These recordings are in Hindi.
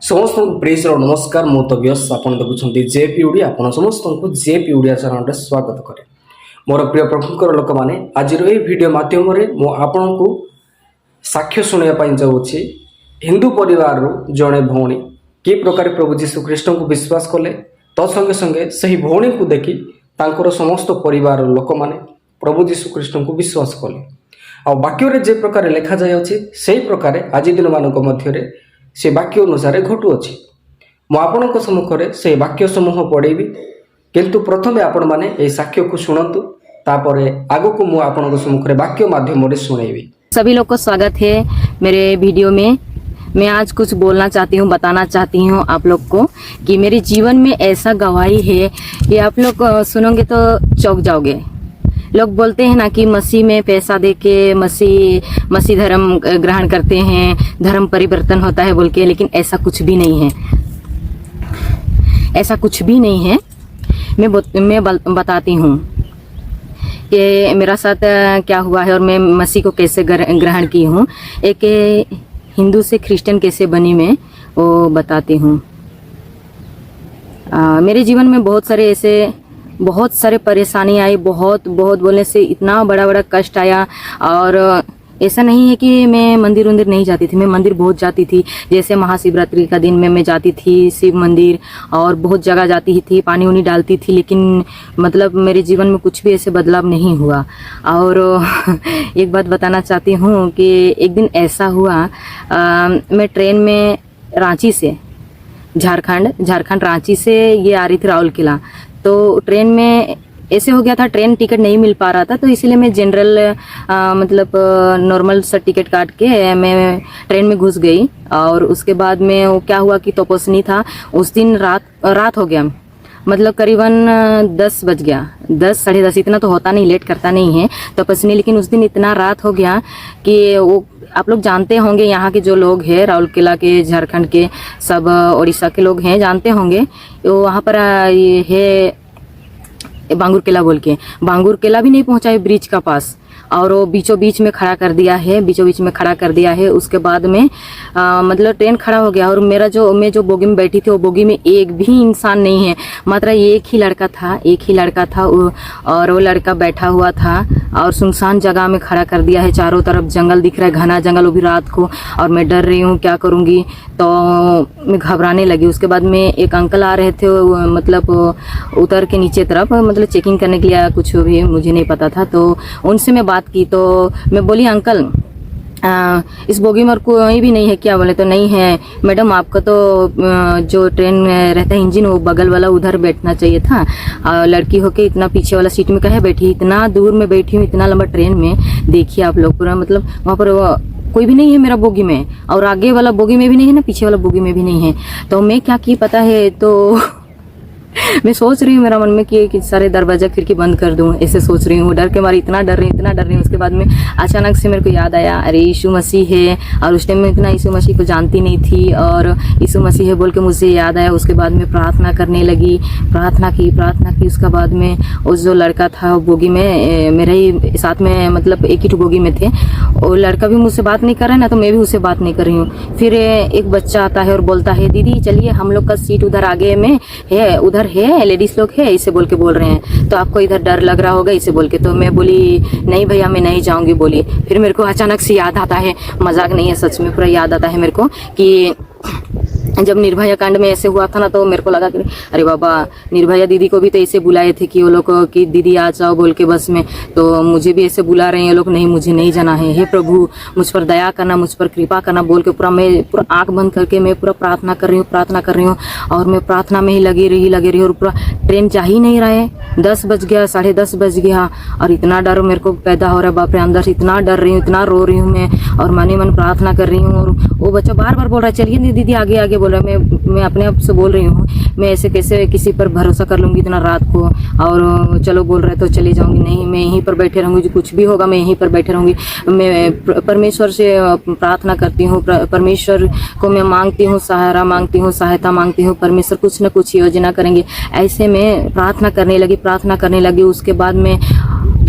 समस्त प्रेज नमस्कार मु तो व्यस आपन देखुं जेपी ओडिया आपन समस्त को जेपी ओडिया चैनल स्वागत करे। मोर प्रिय प्रभुकर लोक मैंने आज वीडियो माध्यम मु आपण को साक्ष्य शुणापी जाऊँगी हिंदू परिवार जड़े भौणी कि प्रकार प्रभु जीशु कृष्ण को विश्वास कले तत्संगे संगे सही भौणी को देखी तांकर समस्त परिवार लोक मैंने प्रभु जीशु कृष्ण को विश्वास कले आ वाक्य जे प्रकार लिखा जाए से प्रकार आज दिन मानक मध्य से वाक्य अनुसार घटुअछि। मु आपणक सम्मुखरे से वाक्य समूह पढ़ेबी किंतु प्रथमे आपण माने ए साक्ष्य को सुनंतु तापरे आगो को मु आपणक सम्मुखरे वाक्य माध्यम रे सुनेबी। सभी लोग को स्वागत है मेरे वीडियो में। मैं आज कुछ बोलना चाहती हूँ, बताना चाहती हूँ आप लोग को कि मेरे जीवन में ऐसा गवाही है कि आप लोग सुनोगे तो चौंक जाओगे। लोग बोलते हैं ना कि मसीह में पैसा देके मसीह धर्म ग्रहण करते हैं, धर्म परिवर्तन होता है बोल के, लेकिन ऐसा कुछ भी नहीं है, ऐसा कुछ भी नहीं है। मैं बताती हूँ कि मेरा साथ क्या हुआ है और मैं मसीह को कैसे ग्रहण की हूँ। एक हिंदू से क्रिश्चियन कैसे बनी मैं वो बताती हूँ। मेरे जीवन में बहुत सारे परेशानी आई, बहुत बोलने से इतना बड़ा कष्ट आया। और ऐसा नहीं है कि मैं मंदिर नहीं जाती थी, मैं मंदिर बहुत जाती थी। जैसे महाशिवरात्रि का दिन में मैं जाती थी शिव मंदिर और बहुत जगह जाती थी, पानी उनी डालती थी, लेकिन मतलब मेरे जीवन में कुछ भी ऐसे बदलाव नहीं हुआ। और एक बात बताना चाहती हूँ कि एक दिन ऐसा हुआ, मैं ट्रेन में रांची से झारखंड रांची से ये आ रही थी राउल किला। तो ट्रेन में ऐसे हो गया था, ट्रेन टिकट नहीं मिल पा रहा था, तो इसीलिए मैं जनरल मतलब नॉर्मल सा टिकट काट के मैं ट्रेन में घुस गई। और उसके बाद में वो क्या हुआ कि तपस्नी था उस दिन, रात हो गया, मतलब करीबन 10 बज गया, 10 साढ़े 10, इतना तो होता नहीं, लेट करता नहीं है तपस्नी, लेकिन उस दिन इतना रात हो गया कि वो आप लोग जानते होंगे, यहाँ के जो लोग हैं राउरकेला के, झारखंड के, सब उड़ीसा के लोग हैं, जानते होंगे। वो वहाँ पर ये है बांगुर किला बोल के, बांगुर किला भी नहीं पहुँचा है ब्रिज का पास, और वो बीचों बीच में खड़ा कर दिया है। उसके बाद में मतलब ट्रेन खड़ा हो गया और मैं जो बोगी में बैठी थी वो बोगी में एक भी इंसान नहीं है, मात्र एक ही लड़का था और वो लड़का बैठा हुआ था और सुनसान जगह में खड़ा कर दिया है। चारों तरफ जंगल दिख रहा है, घना जंगल, वो भी रात को, और मैं डर रही हूँ क्या करूँगी, तो मैं घबराने लगी। उसके बाद में एक अंकल आ रहे थे, मतलब उतर के नीचे तरफ, मतलब चेकिंग करने के लिए, कुछ भी मुझे नहीं पता था। तो उनसे मैं बात की, तो मैं बोली अंकल इस बोगी में और कोई भी नहीं है क्या? बोले तो नहीं है मैडम, आपका तो जो ट्रेन में रहता है इंजन, वो बगल वाला उधर बैठना चाहिए था। लड़की होके इतना पीछे वाला सीट में कहे बैठी, इतना दूर में बैठी हूँ, इतना लंबा ट्रेन में, देखिए आप लोग पूरा, मतलब वहाँ पर कोई भी नहीं है मेरा बोगी में, और आगे वाला बोगी में भी नहीं है ना, पीछे वाला बोगी में भी नहीं है। तो मैं क्या की पता है, तो मैं सोच रही हूँ मेरा मन में कि सारे दरवाजा खिड़की बंद कर दूं, ऐसे सोच रही हूँ, डर के मारे इतना डर रही हूँ। उसके बाद में अचानक से मेरे को याद आया, अरे यीशु मसीह है, और उस टाइम में इतना यीशु मसीह को जानती नहीं थी, और यीशु मसीह है बोल के मुझे याद आया। उसके बाद में प्रार्थना करने लगी, प्रार्थना की। उसके बाद में उस जो लड़का था बोगी में, मेरे ही साथ में, मतलब एक ही बोगी में थे, वो लड़का भी मुझसे बात नहीं कर रहा है ना, तो मैं भी उससे बात नहीं कर रही हूँ। फिर एक बच्चा आता है और बोलता है, दीदी चलिए हम लोग का सीट उधर आगे में है, उधर है, लेडीज लोग है, इसे बोल रहे हैं, तो आपको इधर डर लग रहा होगा, इसे बोल के। तो मैं बोली नहीं भैया मैं नहीं जाऊंगी बोली। फिर मेरे को अचानक से याद आता है, मजाक नहीं है, सच में पूरा याद आता है मेरे को, कि जब निर्भया कांड में ऐसे हुआ था ना, तो मेरे को लगा कि अरे बाबा, निर्भया दीदी को भी तो ऐसे बुलाए थे कि वो लोग कि दीदी आ जाओ बोल के बस में, तो मुझे भी ऐसे बुला रहे हैं ये लोग, नहीं मुझे नहीं जाना है, हे प्रभु मुझ पर दया करना, मुझ पर कृपा करना बोल के मैं पूरा आंख बंद करके मैं पूरा प्रार्थना कर रही हूँ। और मैं प्रार्थना में ही लगी रही, और पूरा ट्रेन जा ही नहीं रहा है। 10 बज गया, 10:30 बज गया, और इतना डर मेरे को पैदा हो रहा है, बाप रे, अंदर से इतना डर रही हूँ, इतना रो रही हूँ मैं, और मन प्रार्थना कर रही हूँ। और वो बच्चा बार बोल रहा है चलिए दीदी आगे बोल रहा है। मैं अपने आप से बोल रही हूँ, मैं ऐसे कैसे किसी पर भरोसा कर लूँगी इतना रात को, और चलो बोल रहे तो चली जाऊँगी, नहीं मैं यहीं पर बैठे रहूँगी, कुछ भी होगा मैं यहीं पर बैठे रहूँगी। मैं परमेश्वर से प्रार्थना करती हूँ, परमेश्वर को मैं मांगती हूँ, सहारा मांगती हूँ, सहायता मांगती हूँ, परमेश्वर कुछ न कुछ योजना करेंगे। ऐसे में प्रार्थना करने लगी। उसके बाद में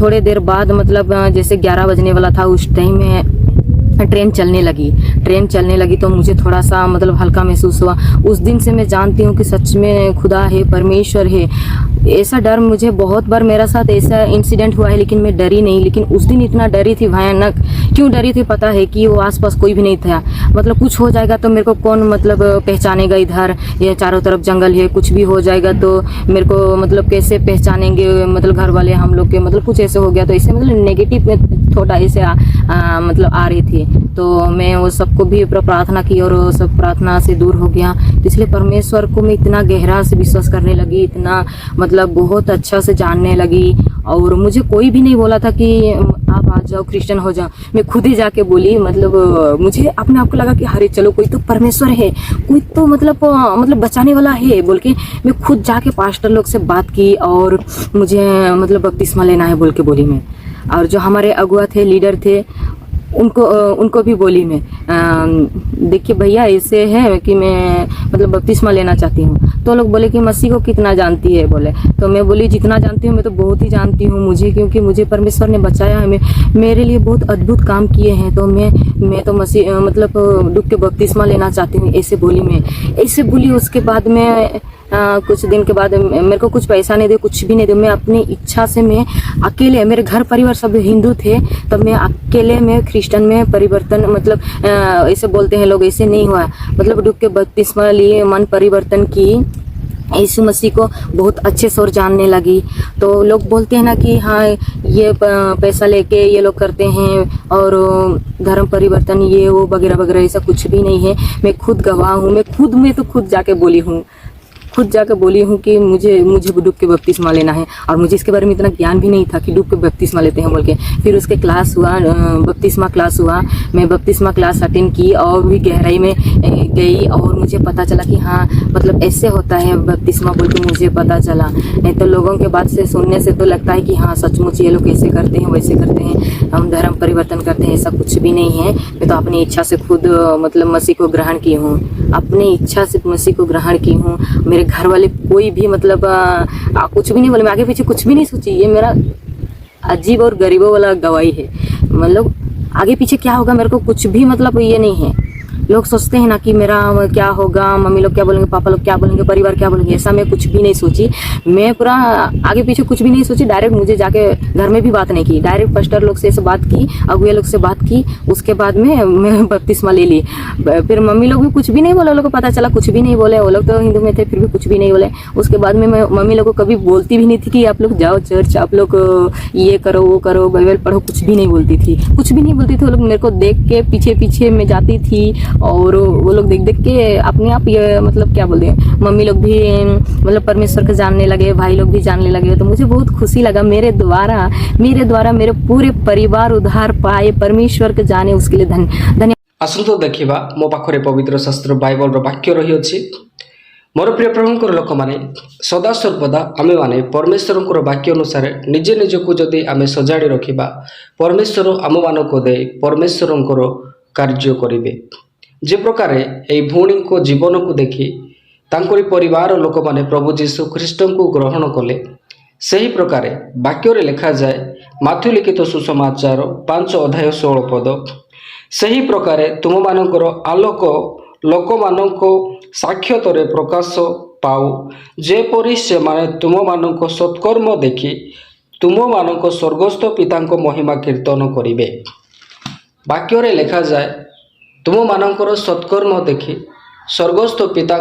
थोड़े देर बाद, मतलब जैसे 11 बजने वाला था, उस टाइम में ट्रेन चलने लगी तो मुझे थोड़ा सा मतलब हल्का महसूस हुआ। उस दिन से मैं जानती हूँ कि सच में खुदा है, परमेश्वर है। ऐसा डर मुझे बहुत बार मेरा साथ ऐसा इंसिडेंट हुआ है, लेकिन मैं डरी नहीं। लेकिन उस दिन इतना डरी थी, भयानक। क्यों डरी थी पता है? कि वो आसपास कोई भी नहीं था। मतलब कुछ हो जाएगा तो मेरे को कौन मतलब पहचानेगा? इधर ये चारों तरफ जंगल है, कुछ भी हो जाएगा तो मेरे को मतलब कैसे पहचानेंगे? मतलब घर वाले हम लोग के मतलब कुछ ऐसे हो गया तो ऐसे मतलब नेगेटिव में थोड़ा ऐसे मतलब आ रही थी। तो मैं वो सबको भी प्रार्थना की और वो सब प्रार्थना से दूर हो गया। इसलिए परमेश्वर को मैं इतना गहरा से विश्वास करने लगी, इतना मतलब बहुत अच्छा से जानने लगी। और मुझे कोई भी नहीं बोला था कि आप आ जाओ, क्रिश्चियन हो जाओ। मैं खुद ही जाके बोली। मतलब मुझे अपने आप को लगा कि अरे चलो कोई तो परमेश्वर है, कोई तो मतलब बचाने वाला है बोल के मैं खुद जाके पास्टर लोग से बात की और मुझे मतलब बपतिस्मा लेना है बोल के बोली मैं। और जो हमारे अगुआ थे, लीडर थे, उनको भी बोली मैं, देखिए भैया ऐसे है कि मैं मतलब बपतिस्मा लेना चाहती हूँ। तो लोग बोले कि मसीह को कितना जानती है बोले। तो मैं बोली जितना जानती हूँ मैं तो बहुत ही जानती हूँ मुझे, क्योंकि मुझे परमेश्वर ने बचाया है, मेरे लिए बहुत अद्भुत काम किए हैं। तो मैं तो मसीह मतलब डूब के बपतिस्मा लेना चाहती हूँ, ऐसे बोली मैं। ऐसे बोली। उसके बाद में कुछ दिन के बाद मेरे को कुछ पैसा नहीं दे, कुछ भी नहीं दे। मैं अपनी इच्छा से मैं अकेले, मेरे घर परिवार सब हिंदू थे, तब मैं अकेले में क्रिश्चियन में परिवर्तन मतलब ऐसे बोलते हैं लोग, ऐसे नहीं हुआ। मतलब डूब के बपतिस्मा लिए, मन परिवर्तन की, यीशु मसीह को बहुत अच्छे से और जानने लगी। तो लोग बोलते हैं ना कि हाँ ये पैसा लेके ये लोग करते हैं और धर्म परिवर्तन ये वो वगैरह वगैरह, ऐसा कुछ भी नहीं है। मैं खुद गवाह हूँ। मैं तो खुद जाके बोली हूँ कि मुझे डूब के बपतिस्मा लेना है। और मुझे इसके बारे में इतना ज्ञान भी नहीं था कि डूब के बपतिस्मा लेते हैं बोल के। फिर उसके क्लास हुआ, बपतिस्मा क्लास हुआ। मैं बपतिस्मा क्लास अटेंड की और भी गहराई में गई और मुझे पता चला कि हाँ मतलब ऐसे होता है बपतिस्मा बोल के मुझे पता चला। नहीं तो लोगों के बात से सुनने से तो लगता है कि हाँ सचमुच ये लोग ऐसे करते हैं, वैसे करते हैं, हम धर्म परिवर्तन करते हैं। ऐसा कुछ भी नहीं है। मैं तो अपनी इच्छा से खुद मतलब मसीह को ग्रहण की हूँ, अपनी इच्छा से मसीह को ग्रहण की हूँ। मेरे घर वाले कोई भी मतलब कुछ भी नहीं बोले, मैं आगे पीछे कुछ भी नहीं सोची। ये मेरा अजीब और गरीबों वाला गवाही है। मतलब आगे पीछे क्या होगा मेरे को कुछ भी मतलब ये नहीं है। लोग सोचते हैं ना कि मेरा क्या होगा, मम्मी लोग क्या बोलेंगे, पापा लोग क्या बोलेंगे, परिवार क्या बोलेंगे, ऐसा मैं कुछ भी नहीं सोची। मैं पूरा आगे पीछे कुछ भी नहीं सोची। डायरेक्ट मुझे जाके घर में भी बात नहीं की, डायरेक्ट पास्टर लोग से बात की, अगुए लोग से बात की। उसके बाद में मैं बपतिस्मा ले ली। फिर मम्मी लोग भी कुछ भी नहीं बोले, लोग को पता चला कुछ भी नहीं बोले। वो लोग तो हिंदू में थे फिर भी कुछ भी नहीं बोले। उसके बाद में मैं मम्मी लोग को कभी बोलती भी नहीं थी कि आप लोग जाओ चर्च, आप लोग ये करो वो करो, बाइबल पढ़ो, कुछ भी नहीं बोलती थी। वो लोग मेरे को देख के पीछे पीछे में जाती थी और वो लोग देख के अपने आप ये मतलब क्या बोलते हैं, मम्मी लोग भी मतलब परमेश्वर को जानने लगे, भाई लोग भी जानने लगे। तो मुझे बहुत खुशी लगा मेरे द्वारा मेरे पूरे परिवार उद्धार पाए, परमेश्वर को जाने, उसके लिए धन्य। आसतु देखा मो पाखरे पवित्र शास्त्र बाइबल वाक्य रही अछि। मोर प्रिय प्रभुंकर लोक माने सदा सर्वदा आमे माने परमेश्वर वाक्य अनुसार निजे निजको जदि आमे सजाड़ी रखिबा, परमेश्वर आम मानको दे परमेश्वर कार्य करिवे। जे प्रकार एई भौणी को जीवन को देखी तांकरी परिवार लोक माने प्रभु जीशु ख्रीष्ट को ग्रहण कले, सही प्रकार वाक्य लिखा जाए माथ्यू लिखित सुसमाचार 5 अध्याय 16 पद, सही प्रकार तुम मानकर आलोक लोक मानक साक्षातरे प्रकाश पाऊ, जेपरी से माने तुम मानक सत्कर्म देखी तुम मानक स्वर्गस्थ पिता महिमा कीर्तन करिवे। वाक्य लिखा जाए तुम मानकर सत्कर्म देखी स्वर्गस्थ पिता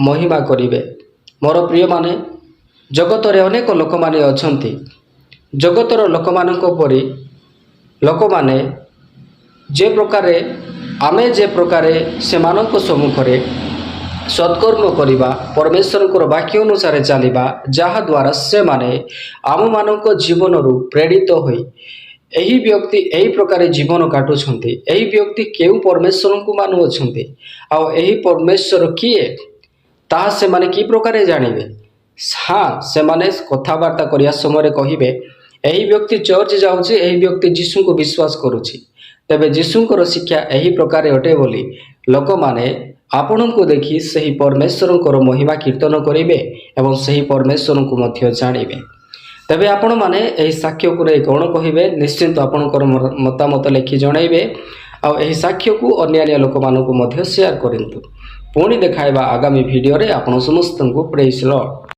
महिमा करिवे। मोर प्रिय माने जगत रे अनेक लोक माने अछंती, जगतर लोक मानक परि लोक माने जे प्रकारे आमे जे प्रकारे सेमानक सम्मुखरे सत्कर्म करिबा, परमेश्वर वाक्य अनुसार चलिबा, जहा द्वारा से माने आम मानक जीवन रु प्रेरित होई एही व्यक्ति एही प्रकार जीवन काटुछंती। एही व्यक्ति केउ परमेश्वर को मानुअछंती आ एही परमेश्वर किए ताहा से माने की प्रकार जानिबे। हाँ से माने कथबार्ता करिया समय कहिबे एही व्यक्ति चर्च जाउछि, एही व्यक्ति यीशु को विश्वास करुछि, तेबे यीशुंकर शिक्षा एही प्रकार अटे बोली लोक माने आपण को देखी सही परमेश्वर महिमा कीर्तन करिवे एवं सही परमेश्वर को मध्य जानिबे। तेबे आपण माने एही साक्ष्य को कौन कहिबे, निश्चिंत आपणकर मतामत लिखि जणाइबे। ଆଉ ଏହି ସାକ୍ଷ୍ୟକୁ ଅନ୍ୟାନ୍ୟ ଲୋକମାନଙ୍କୁ ମଧ୍ୟ ସେୟାର କରନ୍ତୁ। ପୁଣି ଦେଖାଇବା ଆଗାମୀ ଭିଡ଼ିଓରେ ଆପଣ ସମସ୍ତଙ୍କୁ ପ୍ରେଜ୍ ଲର୍ଡ।